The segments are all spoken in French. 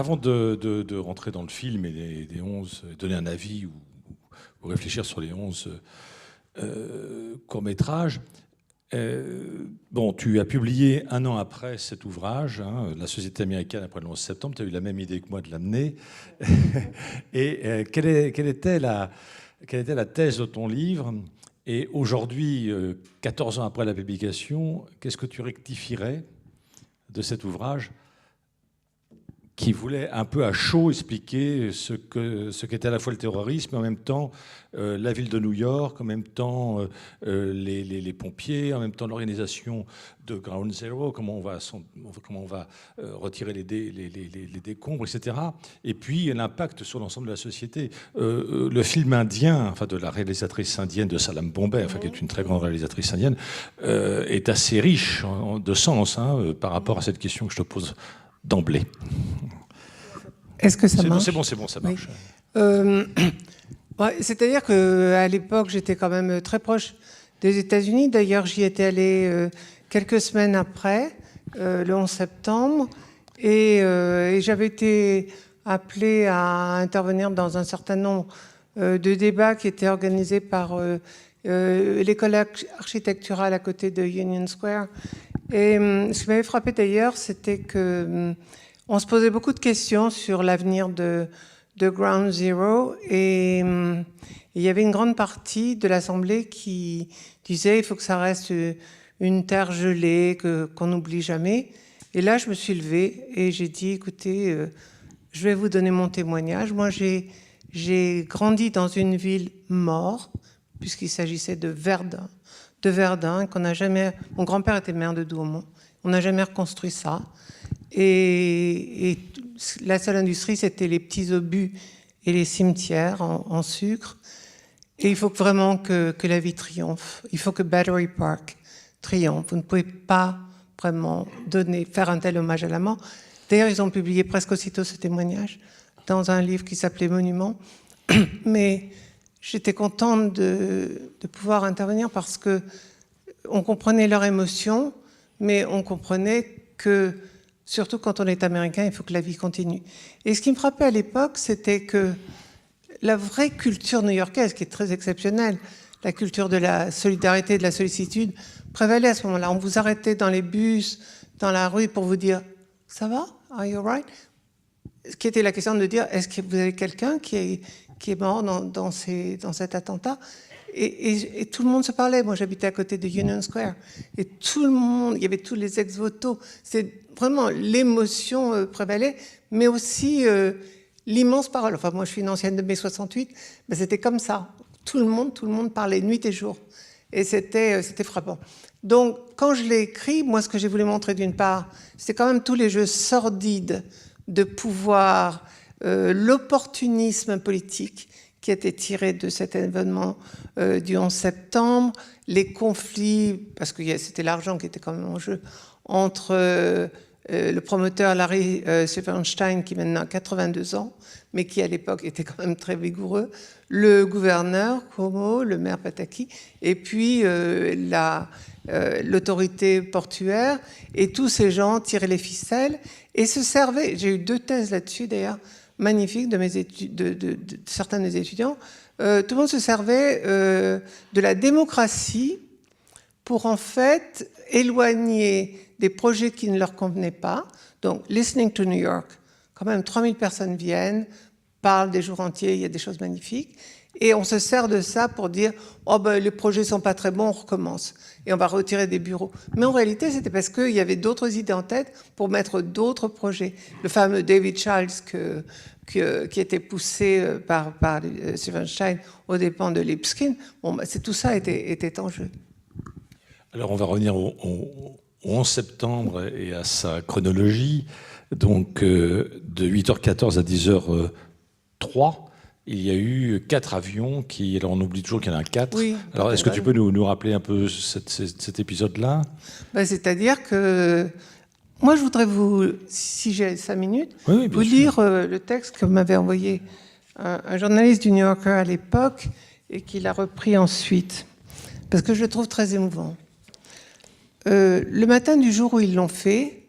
avant de rentrer dans le film et des 11, donner un avis ou réfléchir sur les 11 courts-métrages, bon, tu as publié un an après cet ouvrage, hein, La société américaine après le 11 septembre. Tu as eu la même idée que moi de l'amener. Et quelle était la thèse de ton livre? Et aujourd'hui, 14 ans après la publication, qu'est-ce que tu rectifierais de cet ouvrage qui voulait un peu à chaud expliquer ce qu'était à la fois le terrorisme, en même temps la ville de New York, en même temps les pompiers, en même temps l'organisation de Ground Zero, comment on va retirer les décombres, etc. Et puis l'impact sur l'ensemble de la société. Le film indien, enfin de la réalisatrice indienne de Salam Bombay, enfin qui est une très grande réalisatrice indienne, est assez riche de sens par rapport à cette question que je te pose d'emblée. Est-ce que ça marche? C'est bon, ça marche. Oui. Ouais, c'est-à-dire qu'à l'époque, j'étais quand même très proche des États-Unis. D'ailleurs, j'y étais allée quelques semaines après, le 11 septembre, et j'avais été appelée à intervenir dans un certain nombre de débats qui étaient organisés par l'école architecturale à côté de Union Square. Et ce qui m'avait frappé d'ailleurs, c'était que on se posait beaucoup de questions sur l'avenir de Ground Zero, et il y avait une grande partie de l'Assemblée qui disait il faut que ça reste une terre gelée, qu'on n'oublie jamais. Et là, je me suis levée et j'ai dit écoutez, je vais vous donner mon témoignage. Moi, j'ai grandi dans une ville morte, puisqu'il s'agissait de Verdun, qu'on n'a jamais. Mon grand-père était maire de Douaumont. On n'a jamais reconstruit ça. Et la seule industrie, c'était les petits obus et les cimetières en sucre. Et il faut vraiment que la vie triomphe. Il faut que Battery Park triomphe. Vous ne pouvez pas vraiment faire un tel hommage à la mort. D'ailleurs, ils ont publié presque aussitôt ce témoignage dans un livre qui s'appelait Monument. Mais j'étais contente de pouvoir intervenir parce que on comprenait leur émotion, mais on comprenait que, surtout quand on est américain, il faut que la vie continue. Et ce qui me frappait à l'époque, c'était que la vraie culture new-yorkaise, qui est très exceptionnelle, la culture de la solidarité, de la sollicitude, prévalait à ce moment-là. On vous arrêtait dans les bus, dans la rue pour vous dire « Ça va? Are you all right ?» Ce qui était la question de dire « Est-ce que vous avez quelqu'un qui est mort dans cet attentat ?» Et tout le monde se parlait. Moi, j'habitais à côté de Union Square. Et tout le monde, il y avait tous les ex-voto. C'est vraiment l'émotion prévalait, mais aussi l'immense parole. Enfin, moi, je suis une ancienne de mai 68, mais c'était comme ça. Tout le monde parlait nuit et jour. Et c'était frappant. Donc, quand je l'ai écrit, moi, ce que j'ai voulu montrer d'une part, c'était quand même tous les jeux sordides de pouvoir, l'opportunisme politique qui était tiré de cet événement du 11 septembre, les conflits, parce que c'était l'argent qui était quand même en jeu, entre le promoteur Larry Silverstein, qui maintenant a 82 ans, mais qui à l'époque était quand même très vigoureux, le gouverneur Cuomo, le maire Pataki, et puis l'autorité portuaire, et tous ces gens tiraient les ficelles et se servaient. J'ai eu 2 thèses là-dessus d'ailleurs, magnifiques de mes études, de certains des étudiants. Tout le monde se servait de la démocratie pour en fait éloigner des projets qui ne leur convenaient pas. Donc, Listening to New York, quand même 3000 personnes viennent, parlent des jours entiers, il y a des choses magnifiques. Et on se sert de ça pour dire « Oh ben, les projets ne sont pas très bons, on recommence. » Et on va retirer des bureaux. Mais en réalité, c'était parce qu'il y avait d'autres idées en tête pour mettre d'autres projets. Le fameux David Charles qui était poussé par Silverstein aux dépens de Lipskin, bon, ben, tout ça était en jeu. Alors on va revenir au 11 septembre et à sa chronologie. Donc de 8h14 à 10h03, il y a eu 4 avions qui... Alors on oublie toujours qu'il y en a 4. Oui, alors est-ce que tu peux nous rappeler un peu cet épisode-là? Ben, c'est-à-dire que... Moi, je voudrais si j'ai 5 minutes, vous lire le texte que m'avait envoyé un journaliste du New Yorker à l'époque et qui l'a repris ensuite, parce que je le trouve très émouvant. Le matin du jour où ils l'ont fait,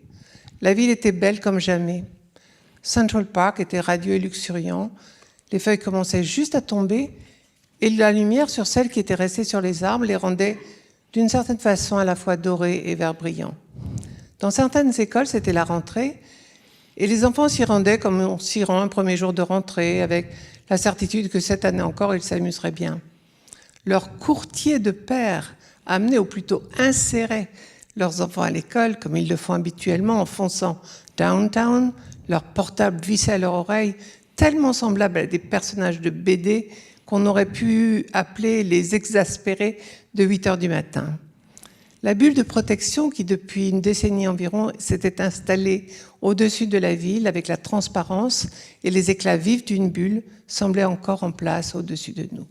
la ville était belle comme jamais. Central Park était radieux et luxuriant. Les feuilles commençaient juste à tomber et la lumière sur celles qui étaient restées sur les arbres les rendait d'une certaine façon à la fois dorées et vert brillant. Dans certaines écoles, c'était la rentrée et les enfants s'y rendaient comme on s'y rend un premier jour de rentrée avec la certitude que cette année encore, ils s'amuseraient bien. Leurs courtiers de pères amenaient ou plutôt inséraient leurs enfants à l'école, comme ils le font habituellement en fonçant downtown, leur portable vissé à leur oreille, tellement semblables à des personnages de BD qu'on aurait pu appeler les exaspérés de 8 heures du matin. La bulle de protection qui, depuis une décennie environ, s'était installée au-dessus de la ville avec la transparence et les éclats vifs d'une bulle semblait encore en place au-dessus de nous.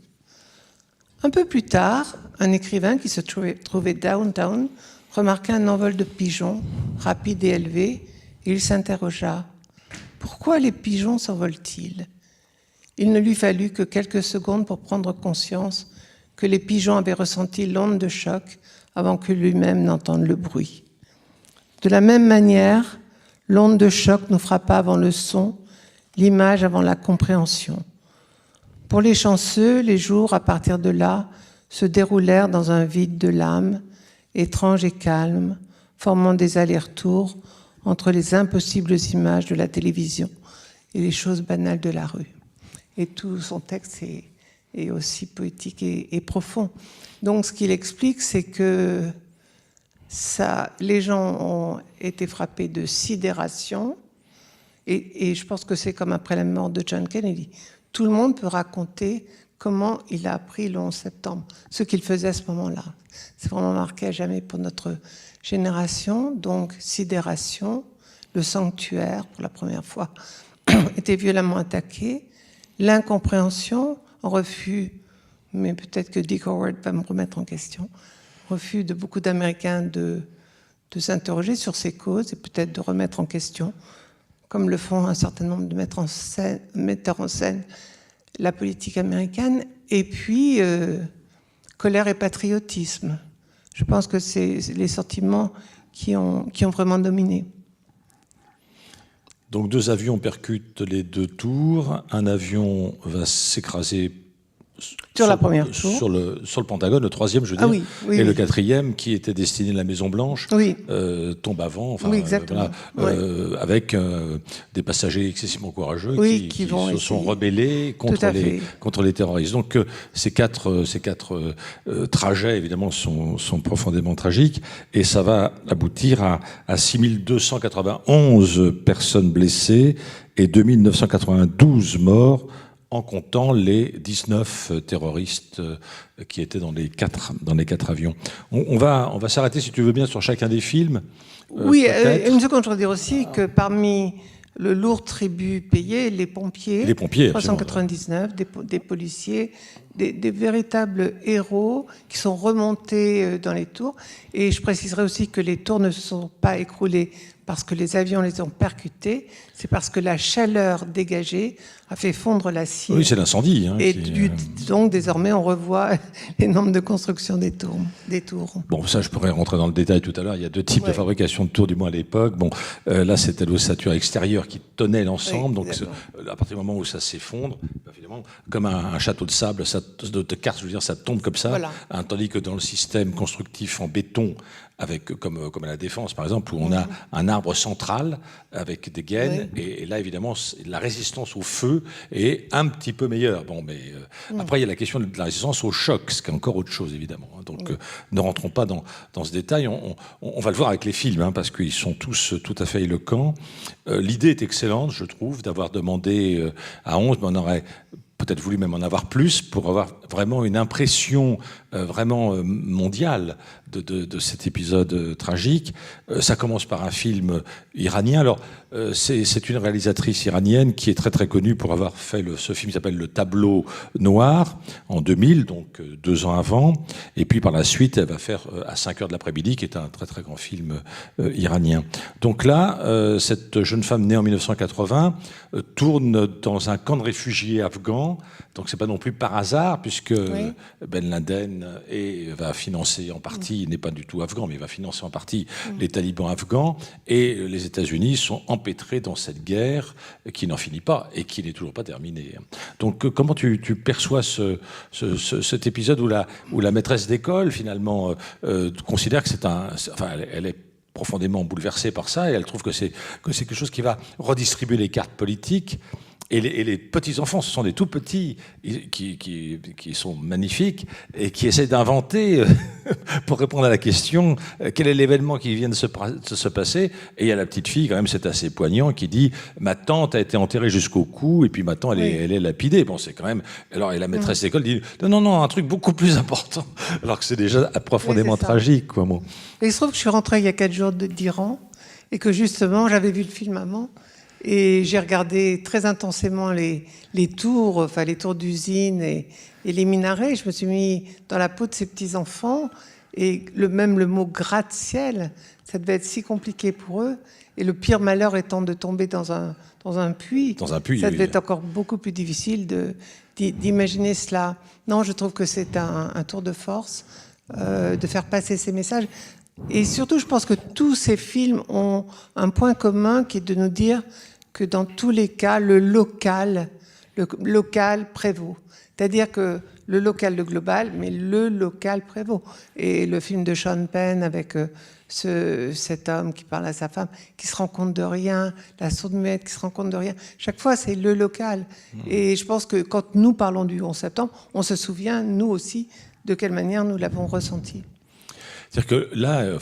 Un peu plus tard, un écrivain qui se trouvait downtown remarqua un envol de pigeons, rapide et élevé, et il s'interrogea « Pourquoi les pigeons s'envolent-ils » Il ne lui fallut que quelques secondes pour prendre conscience que les pigeons avaient ressenti l'onde de choc avant que lui-même n'entende le bruit. De la même manière, l'onde de choc nous frappa avant le son, l'image avant la compréhension. Pour les chanceux, les jours, à partir de là, se déroulèrent dans un vide de l'âme, étrange et calme, formant des allers-retours entre les impossibles images de la télévision et les choses banales de la rue. Et tout son texte est aussi poétique et profond. Donc ce qu'il explique, c'est que les gens ont été frappés de sidération, et je pense que c'est comme après la mort de John Kennedy. Tout le monde peut raconter comment il a appris le 11 septembre, ce qu'il faisait à ce moment-là. C'est vraiment marqué à jamais pour notre génération. Donc, sidération, le sanctuaire, pour la première fois, était violemment attaqué. L'incompréhension, refus, mais peut-être que Dick Howard va me remettre en question, refus de beaucoup d'Américains de s'interroger sur ces causes et peut-être de remettre en question, comme le font un certain nombre de metteurs en scène, la politique américaine, et puis colère et patriotisme. Je pense que c'est les sentiments qui ont vraiment dominé. Donc 2 avions percutent les 2 tours, un avion va s'écraser sur la première tour. Sur le Pentagone, le 3e, je veux dire, oui, et le 4e, qui était destiné à la Maison-Blanche, tombe avant, enfin, exactement. avec des passagers excessivement courageux qui se sont rebellés contre les terroristes. Donc ces quatre trajets, évidemment, sont profondément tragiques, et ça va aboutir à 6291 personnes blessées et 2992 morts, en comptant les 19 terroristes qui étaient dans les quatre avions. On va s'arrêter, si tu veux bien, sur chacun des films. Oui, une seconde, je voudrais dire aussi que parmi le lourd tribut payé, les pompiers 399, des policiers, des véritables héros qui sont remontés dans les tours. Et je préciserai aussi que les tours ne se sont pas écroulées parce que les avions les ont percutés, c'est parce que la chaleur dégagée a fait fondre l'acier. Oui, c'est l'incendie. Donc, désormais, on revoit les normes de construction des tours. Bon, ça, je pourrais rentrer dans le détail tout à l'heure. Il y a 2 types de fabrication de tours, du moins à l'époque. Bon, là, c'était l'ossature extérieure qui tenait l'ensemble. Donc, à partir du moment où ça s'effondre, évidemment, comme un château de sable, de cartes, je veux dire, ça tombe comme ça. Voilà. Tandis que dans le système constructif en béton, comme à la Défense, par exemple, où on a un arbre central avec des gaines, et là, évidemment, la résistance au feu est un petit peu meilleure. Bon, mais après, il y a la question de la résistance au choc, ce qui est encore autre chose, évidemment. Donc, ne rentrons pas dans ce détail. On va le voir avec les films, parce qu'ils sont tous tout à fait éloquents. L'idée est excellente, je trouve, d'avoir demandé à 11, mais on aurait peut-être voulu même en avoir plus pour avoir vraiment une impression vraiment mondiale de cet épisode tragique. Ça commence par un film iranien. Alors, c'est une réalisatrice iranienne qui est très très connue pour avoir fait ce film qui s'appelle Le Tableau Noir en 2000, donc 2 ans avant. Et puis par la suite, elle va faire À 5 heures de l'après-midi, qui est un très très grand film iranien. Donc là, cette jeune femme née en 1980 tourne dans un camp de réfugiés afghans Afghans. Donc c'est pas non plus par hasard, puisque Oui. Ben Laden va financer en partie, il n'est pas du tout afghan, mais il va financer en partie les talibans afghans. Et les États-Unis sont empêtrés dans cette guerre qui n'en finit pas et qui n'est toujours pas terminée. Donc comment tu perçois cet épisode où la maîtresse d'école, finalement, considère que elle est profondément bouleversée par ça, et elle trouve que c'est quelque chose qui va redistribuer les cartes politiques. Et les petits-enfants, ce sont des tout petits qui sont magnifiques et qui essaient d'inventer, pour répondre à la question, quel est l'événement qui vient de se passer. Et il y a la petite fille, quand même, c'est assez poignant, qui dit « Ma tante a été enterrée jusqu'au cou et puis maintenant elle est lapidée ». Bon, c'est quand même... Alors, et la maîtresse d'école dit « Non, un truc beaucoup plus important ». Alors que c'est déjà profondément tragique, quoi. Bon. Et il se trouve que je suis rentrée il y a 4 jours d'Iran et que justement, j'avais vu le film avant. Et j'ai regardé très intensément les tours, les tours d'usine et les minarets. Je me suis mis dans la peau de ces petits-enfants. Et même le mot gratte-ciel, ça devait être si compliqué pour eux. Et le pire malheur étant de tomber dans un puits. Dans un puits, ça devait être encore beaucoup plus difficile d'imaginer cela. Non, je trouve que c'est un tour de force de faire passer ces messages. Et surtout, je pense que tous ces films ont un point commun qui est de nous dire que dans tous les cas, le local prévaut. C'est-à-dire que le local, le global, mais le local prévaut. Et le film de Sean Penn avec cet homme qui parle à sa femme, qui se rend compte de rien, la sourde-muette qui se rend compte de rien. Chaque fois, c'est le local. Et je pense que quand nous parlons du 11 septembre, on se souvient, nous aussi, de quelle manière nous l'avons ressenti. C'est-à-dire que là,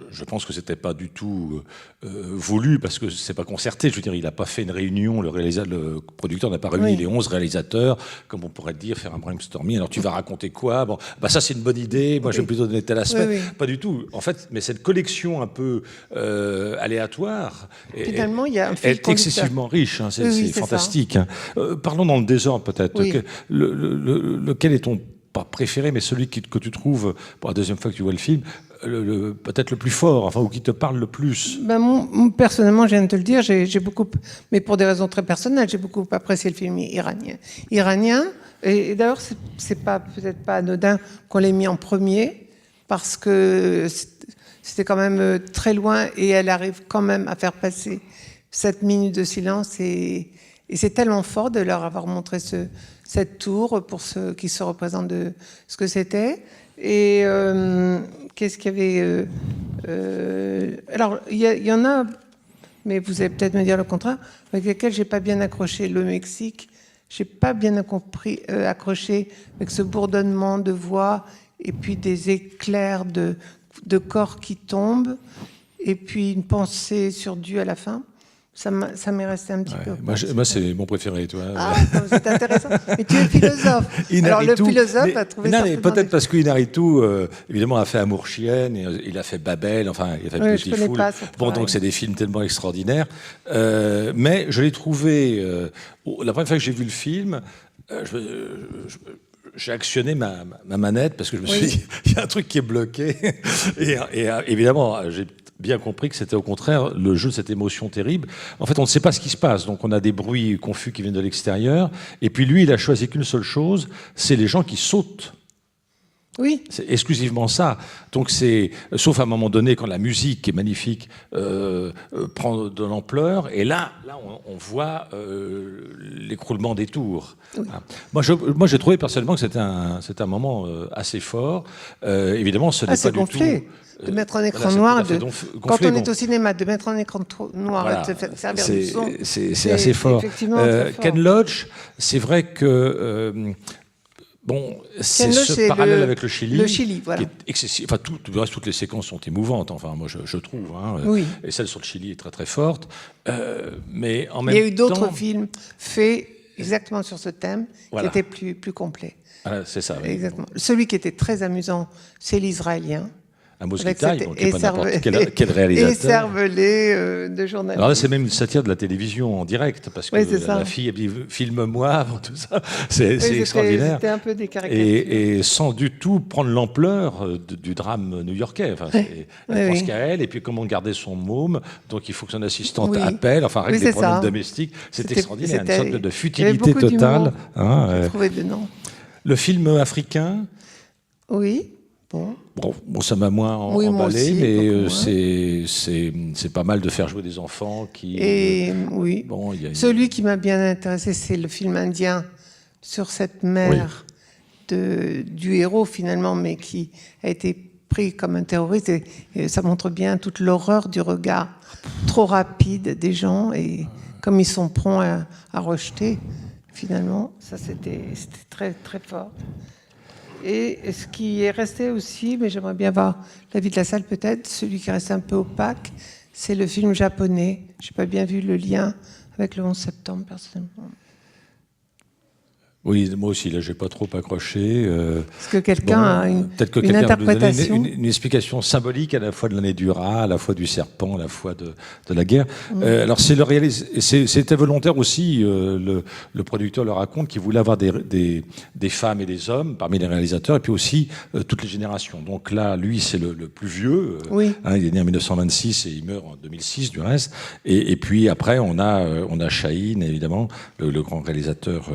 je pense que c'était pas du tout voulu, parce que c'est pas concerté. Je veux dire, il n'a pas fait une réunion, le producteur n'a pas réuni les 11 réalisateurs, comme on pourrait dire, faire un brainstorming. Alors tu vas raconter quoi? Bon, ça c'est une bonne idée, moi je vais plutôt donner tel aspect. Pas du tout. En fait, mais cette collection un peu aléatoire finalement, il y a un fil est excessivement riche, hein, c'est fantastique. Hein. Parlons dans le désordre peut-être. Lequel est ton pas préféré, mais celui que tu trouves, pour la deuxième fois que tu vois le film, peut-être le plus fort, ou qui te parle le plus? Personnellement, je viens de te le dire, j'ai beaucoup, mais pour des raisons très personnelles, j'ai beaucoup apprécié le film iranien. Et d'ailleurs, c'est peut-être pas anodin qu'on l'ait mis en premier, parce que c'était quand même très loin, et elle arrive quand même à faire passer 7 minutes de silence, et c'est tellement fort de leur avoir montré cette tour pour ceux qui se représentent de ce que c'était. Et qu'est-ce qu'il y avait alors, il y en a, mais vous allez peut-être me dire le contraire, avec lesquels j'ai pas bien accroché. Le Mexique, j'ai pas bien accroché avec ce bourdonnement de voix et puis des éclairs de corps qui tombent et puis une pensée sur Dieu à la fin. Ça m'est resté un petit peu. Moi, c'est mon préféré, toi. Ah, c'est intéressant. Mais tu es philosophe. Alors, le philosophe a trouvé ça. Peut-être parce qu'Inarritu, évidemment, a fait Amour chienne, et il a fait Babel, il a fait Beautiful. Donc, c'est des films tellement extraordinaires. Mais je l'ai trouvé. La première fois que j'ai vu le film, j'ai actionné ma manette parce que je me suis dit, il y a un truc qui est bloqué. Et évidemment, j'ai bien compris que c'était au contraire le jeu de cette émotion terrible. En fait, on ne sait pas ce qui se passe, donc on a des bruits confus qui viennent de l'extérieur. Et puis lui, il a choisi qu'une seule chose, c'est les gens qui sautent. Oui. C'est exclusivement ça. Donc sauf à un moment donné, quand la musique, qui est magnifique, prend de l'ampleur, et là on voit l'écroulement des tours. Oui. Moi, j'ai trouvé personnellement que c'était un moment assez fort. Évidemment, ce n'est pas gonflé. Du tout... De mettre un écran noir, quand on est au cinéma, de mettre un écran noir et de se servir du son. C'est assez fort. Ken Loach, c'est vrai que... c'est ce parallèle avec le Chili. Le Chili, voilà. Qui est excessif. Toutes les séquences sont émouvantes, moi je trouve. Et celle sur le Chili est très très forte. Mais en même temps... Il y a eu d'autres films faits exactement sur ce thème qui étaient plus complets. Voilà, c'est ça. Exactement. Celui qui était très amusant, c'est l'israélien. Amos Avec Gitaï, cette donc qui n'est pas n'importe quel réalisateur. Écervelé de journaliste. Alors là, c'est même une satire de la télévision en direct, parce que Oui, c'est ça. la fille, elle dit « filme-moi » avant tout ça. C'est Oui, extraordinaire. C'était un peu des caricatures. Et sans du tout prendre l'ampleur du drame new-yorkais. Enfin, elle pense qu'à elle, et puis comment garder son môme. Donc il faut que son assistante appelle, enfin règle des problèmes domestiques. C'est extraordinaire, une sorte de futilité totale. J'ai trouvé dedans. Le film africain. Oui. Bon, ça m'a moins emballé, mais c'est pas mal de faire jouer des enfants qui. Oui. Bon, celui qui m'a bien intéressé, c'est le film indien sur cette mère du héros finalement, mais qui a été pris comme un terroriste. Et ça montre bien toute l'horreur du regard trop rapide des gens et comme ils sont prompts à rejeter. Finalement, ça c'était très très fort. Et ce qui est resté aussi, mais j'aimerais bien voir l'avis de la salle peut-être, celui qui reste un peu opaque, c'est le film japonais. Je n'ai pas bien vu le lien avec le 11 septembre, personnellement. Oui, moi aussi, là, j'ai pas trop accroché. Est-ce que quelqu'un a une interprétation, une explication symbolique à la fois de l'année du rat, à la fois du serpent, à la fois de la guerre. Alors, c'était volontaire aussi. Le producteur le raconte qu'il voulait avoir des femmes et des hommes parmi les réalisateurs, et puis aussi toutes les générations. Donc là, lui, c'est le plus vieux. Il est né en 1926 et il meurt en 2006, du reste. Et puis après, on a Chahine, évidemment, le grand réalisateur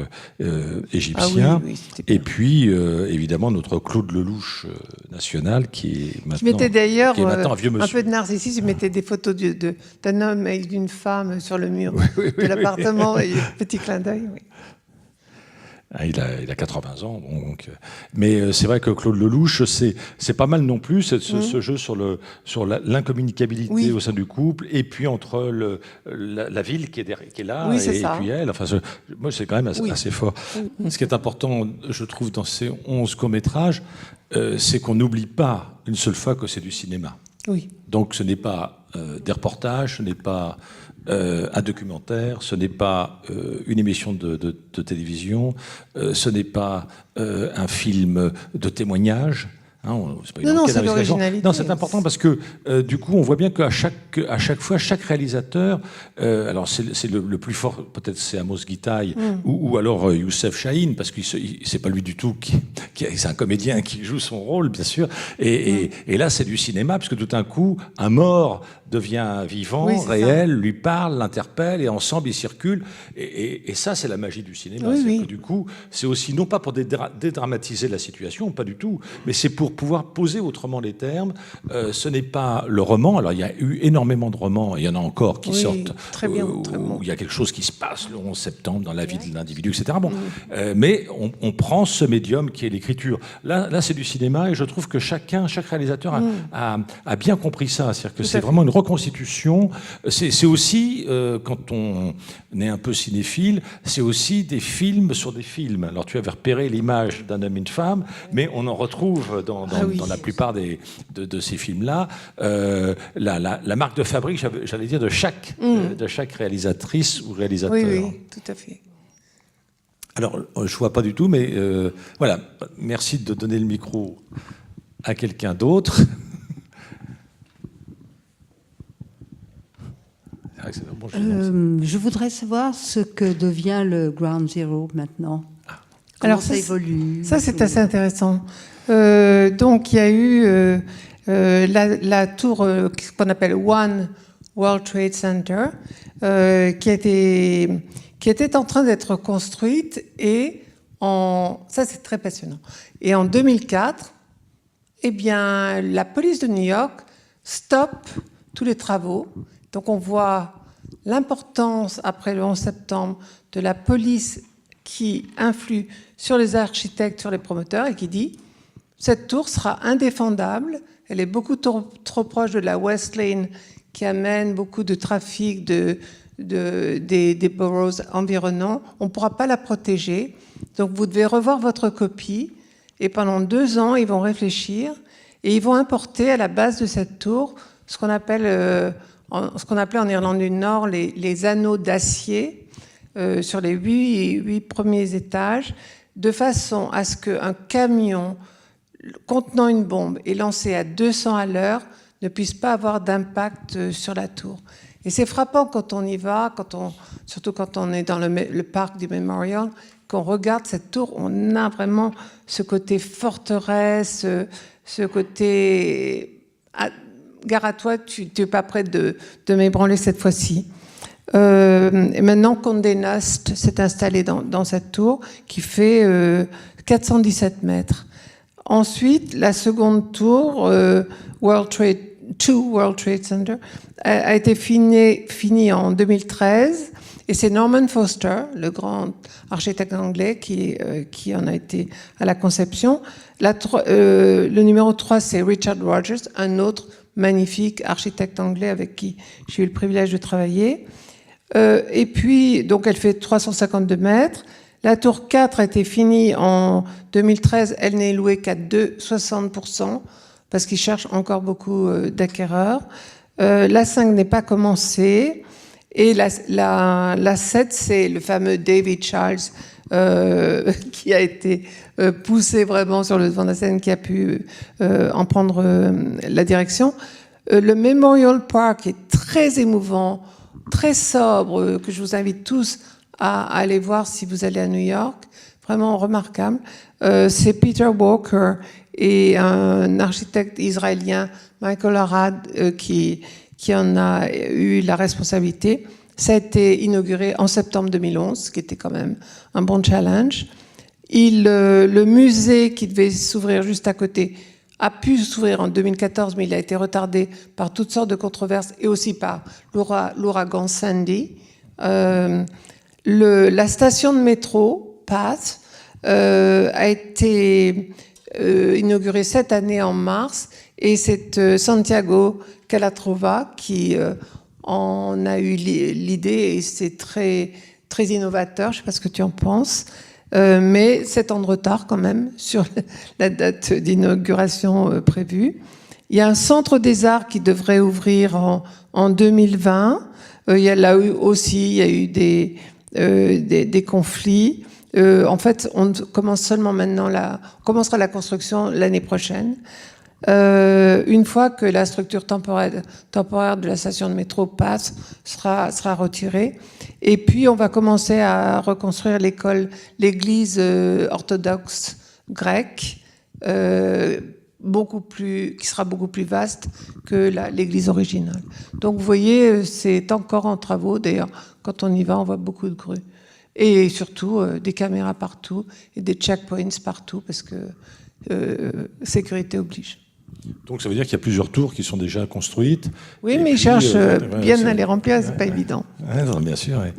égyptien, et puis évidemment notre Claude Lelouch national qui est maintenant un vieux monsieur. Un peu de narcissisme, il mettait des photos d'un homme et d'une femme sur le mur de l'appartement, et petit clin d'œil. Oui. Il a 80 ans, donc. Mais c'est vrai que Claude Lelouch, c'est pas mal non plus ce jeu sur l'incommunicabilité au sein du couple, et puis entre la ville qui est là et puis elle. Enfin, moi, c'est quand même assez fort. Ce qui est important, je trouve, dans ces 11 courts-métrages, c'est qu'on n'oublie pas une seule fois que c'est du cinéma. Oui. Donc, ce n'est pas des reportages, ce n'est pas un documentaire, ce n'est pas une émission de télévision, ce n'est pas un film de témoignage. C'est l'originalité. Non, c'est important parce que du coup, on voit bien qu'à chaque fois, chaque réalisateur, alors c'est le plus fort, peut-être c'est Amos Gitaï ou alors Youssef Chahine, parce que c'est pas lui du tout c'est un comédien qui joue son rôle, bien sûr. Et là, c'est du cinéma, parce que tout d'un coup, un mort devient vivant, réel, lui parle, l'interpelle, et ensemble ils circulent. Et ça, c'est la magie du cinéma. Que, du coup, c'est aussi non pas pour dédramatiser la situation, pas du tout, mais c'est pour pouvoir poser autrement les termes. Ce n'est pas le roman. Alors, il y a eu énormément de romans, il y en a encore qui sortent, où il y a quelque chose qui se passe le 11 septembre dans la vie de l'individu, etc. Mais on prend ce médium qui est l'écriture. Là, c'est du cinéma, et je trouve que chaque réalisateur a bien compris ça. C'est-à-dire que c'est vraiment une reconstitution. C'est aussi, quand on est un peu cinéphile, c'est aussi des films sur des films. Alors, tu avais repéré l'image d'un homme et une femme, mais on en retrouve dans la plupart de ces films-là. La marque de fabrique, j'allais dire, de chaque réalisatrice ou réalisateur. Oui, tout à fait. Alors, je ne vois pas du tout, mais voilà. Merci de donner le micro à quelqu'un d'autre. Je voudrais savoir ce que devient le Ground Zero maintenant. Comment ça évolue? Ça, c'est assez intéressant. Donc, il y a eu la tour qu'on appelle One World Trade Center, qui était en train d'être construite, et ça, c'est très passionnant. Et en 2004, eh bien, la police de New York stoppe tous les travaux. Donc, on voit l'importance, après le 11 septembre, de la police qui influe sur les architectes, sur les promoteurs, et qui dit « Cette tour sera indéfendable, elle est beaucoup trop proche de la West Lane qui amène beaucoup de trafic des boroughs environnants, on ne pourra pas la protéger, donc vous devez revoir votre copie, et pendant 2 ans, ils vont réfléchir, et ils vont importer à la base de cette tour ce qu'on appelait en Irlande du Nord les anneaux d'acier sur les 8 premiers étages, de façon à ce qu'un camion contenant une bombe et lancé à 200 à l'heure ne puisse pas avoir d'impact sur la tour. Et c'est frappant quand on y va, surtout quand on est dans le parc du Memorial, qu'on regarde cette tour, on a vraiment ce côté forteresse, ce côté gare à toi, tu n'es pas prêt de m'ébranler cette fois-ci. Et maintenant, Condé Nast s'est installé dans cette tour qui fait 417 mètres. Ensuite, la seconde tour, World Trade Center, a été finie en 2013. Et c'est Norman Foster, le grand architecte anglais, qui en a été à la conception. Le numéro 3, c'est Richard Rogers, un autre magnifique architecte anglais avec qui j'ai eu le privilège de travailler. Et puis, donc, elle fait 352 mètres. La tour 4 a été finie en 2013. Elle n'est louée qu'à 60%, parce qu'ils cherchent encore beaucoup d'acquéreurs. La 5 n'est pas commencée. Et la 7, c'est le fameux David Charles qui a été poussé vraiment sur le devant de la scène, qui a pu en prendre la direction. Le Memorial Park est très émouvant, très sobre, que je vous invite tous à aller voir si vous allez à New York. Vraiment remarquable. C'est Peter Walker et un architecte israélien, Michael Arad, qui en a eu la responsabilité. Ça a été inauguré en septembre 2011, ce qui était quand même un bon challenge. Le musée qui devait s'ouvrir juste à côté a pu s'ouvrir en 2014, mais il a été retardé par toutes sortes de controverses et aussi par l'ouragan Sandy. La station de métro, Path, a été inaugurée cette année en mars, et c'est Santiago Calatrava qui en a eu l'idée, et c'est très, très innovateur. Je ne sais pas ce que tu en penses, mais 7 ans de retard quand même sur la date d'inauguration prévue. Il y a un centre des arts qui devrait ouvrir en 2020. Il y a eu des conflits. En fait, on commence seulement maintenant on commencera la construction l'année prochaine. Une fois que la structure temporaire de la station de métro passe, sera retirée. Et puis, on va commencer à reconstruire l'église orthodoxe grecque, qui sera beaucoup plus vaste que l'église originale. Donc, vous voyez, c'est encore en travaux. D'ailleurs, quand on y va, on voit beaucoup de grues. Et surtout, des caméras partout et des checkpoints partout, parce que sécurité oblige. Donc ça veut dire qu'il y a plusieurs tours qui sont déjà construites. Oui, mais ils cherchent bien à les remplir, c'est pas évident. Non, bien sûr. Oui.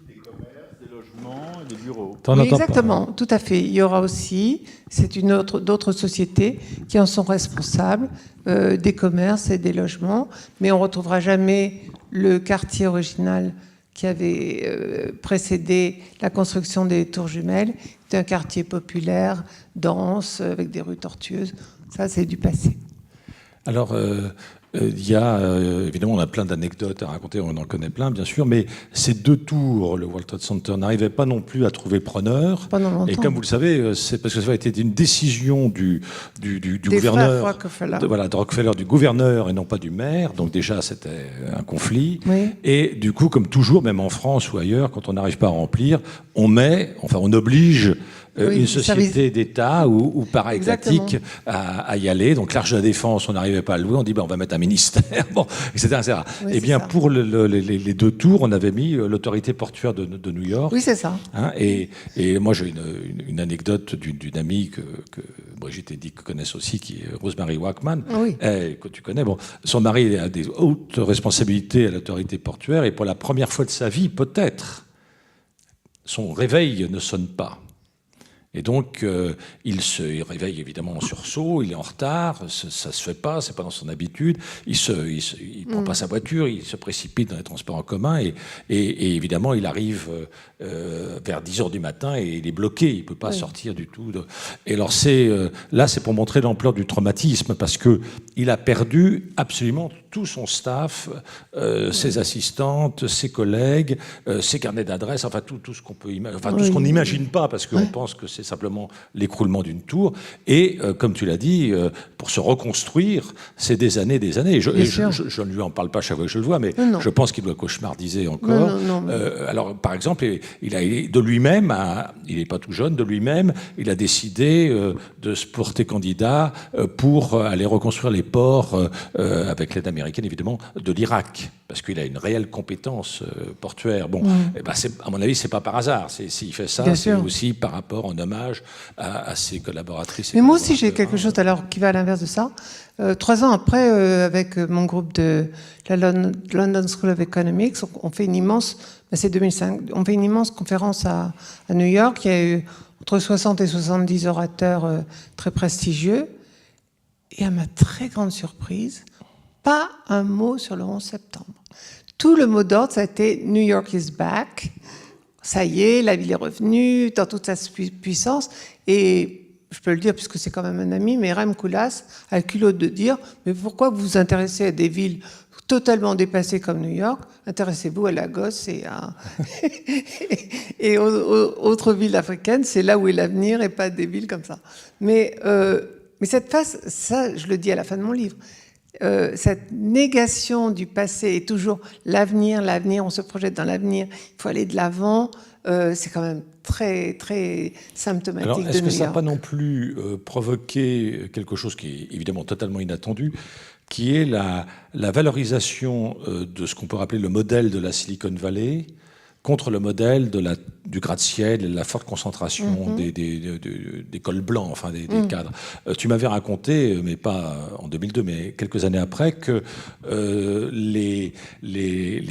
Des commerces, des logements et des bureaux. Oui, exactement, tout à fait. Il y aura aussi, c'est d'autres sociétés qui en sont responsables, des commerces et des logements, mais on ne retrouvera jamais le quartier original qui avait précédé la construction des tours jumelles. C'était un quartier populaire, dense, avec des rues tortueuses. Ça, c'est du passé. Alors, il y a, évidemment, on a plein d'anecdotes à raconter, on en connaît plein, bien sûr, mais ces 2 tours, le World Trade Center, n'arrivaient pas non plus à trouver preneur. Pendant longtemps. Et comme vous le savez, c'est parce que ça a été une décision du gouverneur, de Rockefeller, du gouverneur et non pas du maire. Donc déjà, c'était un conflit. Oui. Et du coup, comme toujours, même en France ou ailleurs, quand on n'arrive pas à remplir, on oblige une société d'État ou para-étatique à y aller. Donc l'Arche de la Défense, on n'arrivait pas à le louer, on dit on va mettre un ministère, bon, etc. Oui, Eh bien, pour les 2 tours, on avait mis l'autorité portuaire de New York. Oui, c'est ça. Hein, et moi, j'ai une anecdote d'une amie que Brigitte et Dick connaissent aussi, qui est Rosemary Wackman, que tu connais. Bon, son mari a des hautes responsabilités à l'autorité portuaire, et pour la première fois de sa vie, peut-être, son réveil ne sonne pas. Et donc, il réveille évidemment en sursaut, il est en retard, ça se fait pas, c'est pas dans son habitude. Il prend pas sa voiture, il se précipite dans les transports en commun et évidemment, il arrive vers 10h du matin et il est bloqué, il peut pas sortir du tout. Et alors là, c'est pour montrer l'ampleur du traumatisme, parce que il a perdu absolument tout son staff, ses assistantes, ses collègues, ses carnets d'adresses, enfin tout ce qu'on peut imaginer, enfin tout ce qu'on n'imagine pas, parce qu'on pense que c'est c'est simplement l'écroulement d'une tour. Et comme tu l'as dit, pour se reconstruire, c'est des années, des années. Je ne lui en parle pas chaque fois que je le vois, mais je pense qu'il doit cauchemardiser encore. Alors, par exemple, il a de lui-même, il n'est pas tout jeune, de lui-même, il a décidé de se porter candidat pour aller reconstruire les ports, avec l'aide américaine évidemment, de l'Irak, parce qu'il a une réelle compétence portuaire. Bon, à mon avis, c'est pas par hasard. S'il fait ça, c'est aussi par rapport, en hommage à ses collaboratrices. Mais moi aussi, j'ai quelque chose alors qui va à l'inverse de ça. 3 ans après, avec mon groupe de la London School of Economics, on fait une immense, c'est 2005, on fait une immense conférence à New York. Il y a eu entre 60 et 70 orateurs très prestigieux. Et à ma très grande surprise, pas un mot sur le 11 septembre. Tout le mot d'ordre, ça a été « New York is back ». Ça y est, la ville est revenue dans toute sa puissance. Et je peux le dire puisque c'est quand même un ami, mais Rem Koolhaas a le culot de dire « Mais pourquoi vous vous intéressez à des villes totalement dépassées comme New York? Intéressez-vous à Lagos et aux autres villes africaines. C'est là où est l'avenir et pas des villes comme ça. » Mais cette phase, ça, je le dis à la fin de mon livre, cette négation du passé et toujours l'avenir, on se projette dans l'avenir, il faut aller de l'avant, c'est quand même très, très symptomatique de New York. Est-ce que ça n'a pas non plus provoqué quelque chose qui est évidemment totalement inattendu, qui est la valorisation de ce qu'on peut appeler le modèle de la Silicon Valley contre le modèle du gratte-ciel et de la forte concentration des cols blancs, enfin des cadres. Tu m'avais raconté, mais pas en 2002, mais quelques années après, que les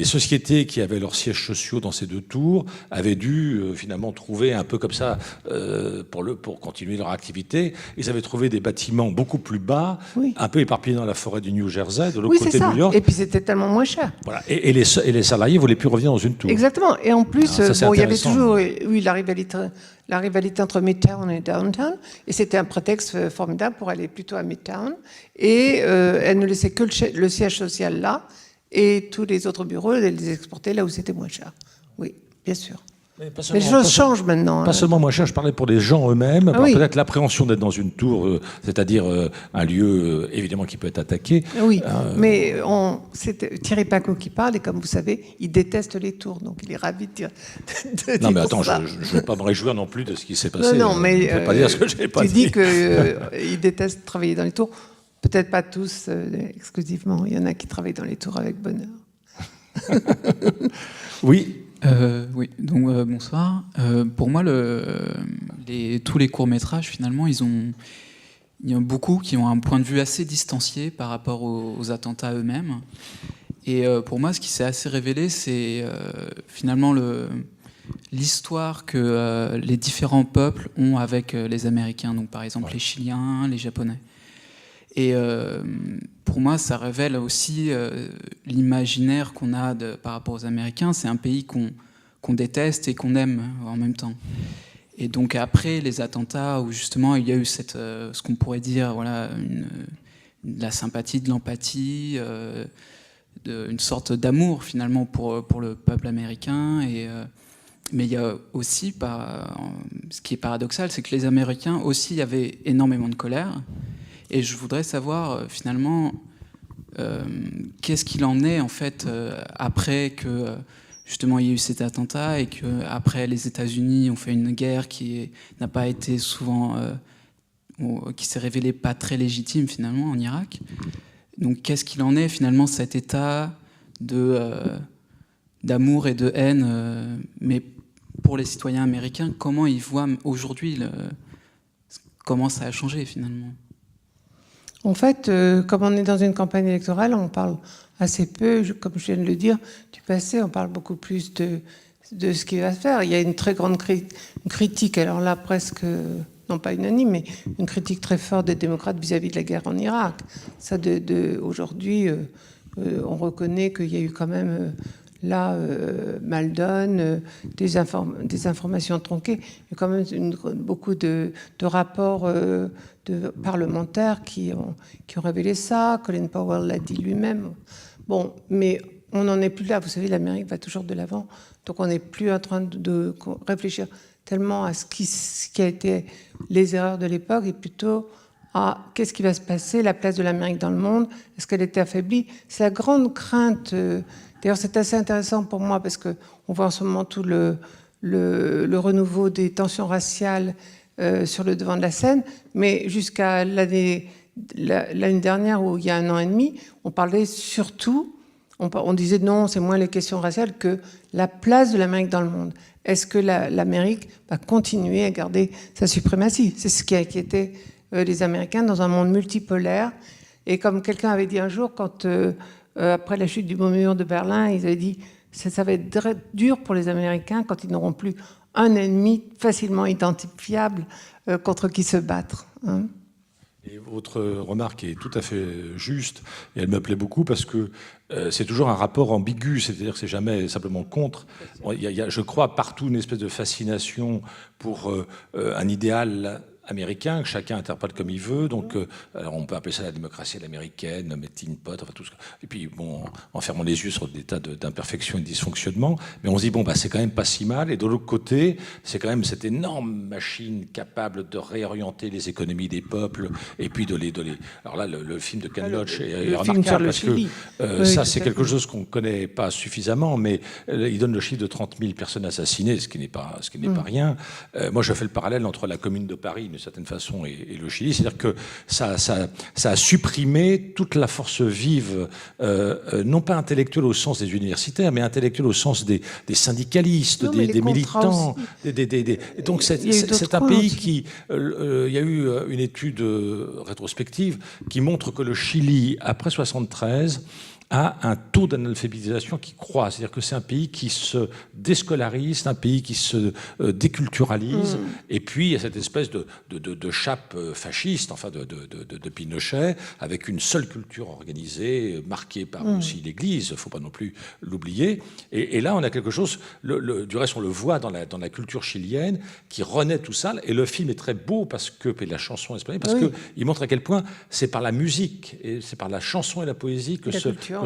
sociétés qui avaient leurs sièges sociaux dans ces 2 tours avaient dû finalement trouver un peu comme ça, pour continuer leur activité, ils avaient trouvé des bâtiments beaucoup plus bas, un peu éparpillés dans la forêt du New Jersey, de l'autre côté de New York. Et puis c'était tellement moins cher. Voilà. Et les salariés ne voulaient plus revenir dans une tour. Exactement. Et en plus, il y avait toujours la rivalité entre Midtown et Downtown. Et c'était un prétexte formidable pour aller plutôt à Midtown. Et elle ne laissait que le siège social là. Et tous les autres bureaux, elle les exportait là où c'était moins cher. Oui, bien sûr. Mais les choses changent maintenant. Pas seulement moins cher, je parlais pour les gens eux-mêmes. Peut-être l'appréhension d'être dans une tour, c'est-à-dire un lieu évidemment qui peut être attaqué. Oui, mais c'est Thierry Pacaud qui parle, et comme vous savez, il déteste les tours, donc il est ravi de dire. Non, mais attends, je ne vais pas me réjouir non plus de ce qui s'est passé. Non, mais je ne peux pas dire ce que je n'ai pas dit. Tu dis qu'il déteste travailler dans les tours. Peut-être pas tous exclusivement. Il y en a qui travaillent dans les tours avec bonheur. Oui. Oui, donc bonsoir. Pour moi, tous les courts-métrages, finalement, il y en a beaucoup qui ont un point de vue assez distancié par rapport aux attentats eux-mêmes. Et pour moi, ce qui s'est assez révélé, c'est finalement l'histoire que les différents peuples ont avec les Américains. Donc, par exemple, les Chiliens, les Japonais. Et pour moi, ça révèle aussi l'imaginaire qu'on a par rapport aux Américains. C'est un pays qu'on déteste et qu'on aime en même temps. Et donc après les attentats, où justement il y a eu ce qu'on pourrait dire, voilà, de la sympathie, de l'empathie, une sorte d'amour finalement pour le peuple américain. Mais il y a aussi, ce qui est paradoxal, c'est que les Américains aussi avaient énormément de colère. Et je voudrais savoir finalement qu'est-ce qu'il en est en fait après que justement il y a eu cet attentat et que après les États-Unis ont fait une guerre qui n'a pas été souvent, qui s'est révélée pas très légitime finalement en Irak. Donc qu'est-ce qu'il en est finalement cet état d'amour et de haine, mais pour les citoyens américains, comment ils voient aujourd'hui comment ça a changé finalement? En fait, comme on est dans une campagne électorale, on parle assez peu, comme je viens de le dire, du passé. On parle beaucoup plus de ce qui va se faire. Il y a une très grande critique, alors là presque, non pas unanime, mais une critique très forte des démocrates vis-à-vis de la guerre en Irak. Ça, aujourd'hui, on reconnaît qu'il y a eu quand même là, Maldon, des informations tronquées. Il y a quand même beaucoup de rapports de parlementaires qui ont révélé ça. Colin Powell l'a dit lui-même. Bon, mais on n'en est plus là. Vous savez, l'Amérique va toujours de l'avant. Donc on n'est plus en train de réfléchir tellement à ce qui a été les erreurs de l'époque, et plutôt à qu'est-ce qui va se passer, la place de l'Amérique dans le monde, est-ce qu'elle était affaiblie? C'est la grande crainte. D'ailleurs, c'est assez intéressant pour moi parce qu'on voit en ce moment tout le renouveau des tensions raciales sur le devant de la scène, mais jusqu'à l'année dernière, où il y a 1 an et demi, on parlait surtout, on disait non, c'est moins les questions raciales que la place de l'Amérique dans le monde. Est-ce que l'Amérique va continuer à garder sa suprématie? C'est ce qui a inquiété les Américains dans un monde multipolaire. Et comme quelqu'un avait dit un jour, quand après la chute du mur de Berlin, ils avaient dit ça va être dur pour les Américains quand ils n'auront plus un ennemi facilement identifiable contre qui se battre. Hein. Et votre remarque est tout à fait juste, et elle me plaît beaucoup parce que c'est toujours un rapport ambigu, c'est-à-dire que c'est jamais simplement contre. Il y a, je crois, partout une espèce de fascination pour un idéal américain que chacun interprète comme il veut. Donc, alors on peut appeler ça la démocratie à l'américaine, melting pot, enfin tout ce. Et puis bon, en fermant les yeux sur des tas d'imperfections et de dysfonctionnements, mais on se dit bon bah c'est quand même pas si mal. Et de l'autre côté, c'est quand même cette énorme machine capable de réorienter les économies des peuples et puis de les. Alors là, le film de Ken Loach est remarquable parce que oui, ça c'est quelque chose qu'on connaît pas suffisamment, mais il donne le chiffre de 30 000 personnes assassinées, ce qui n'est pas rien. Moi, je fais le parallèle entre la Commune de Paris, d'une certaine façon, et le Chili, c'est-à-dire que ça a supprimé toute la force vive, non pas intellectuelle au sens des universitaires, mais intellectuelle au sens des syndicalistes, des militants. Donc c'est un pays qui... Il y a eu une étude rétrospective qui montre que le Chili, après 73, a un taux d'analphabétisation qui croît. C'est-à-dire que c'est un pays qui se déscolarise, un pays qui se déculturalise. Et puis, il y a cette espèce de chape fasciste, enfin de Pinochet, avec une seule culture organisée, marquée par aussi l'Église, il ne faut pas non plus l'oublier. Et là, on a quelque chose, du reste, on le voit dans la culture chilienne, qui renaît tout ça. Et le film est très beau, et la chanson espagnole, parce qu'il montre à quel point c'est par la musique, et c'est par la chanson et la poésie que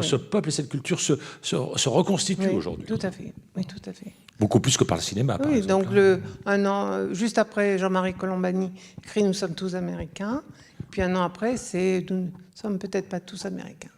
ce peuple et cette culture se reconstituent aujourd'hui. Tout à fait. Oui, tout à fait. Beaucoup plus que par le cinéma, par exemple. Donc, un an, juste après, Jean-Marie Colombani écrit « Nous sommes tous Américains ». Puis un an après, c'est « Nous ne sommes peut-être pas tous Américains ».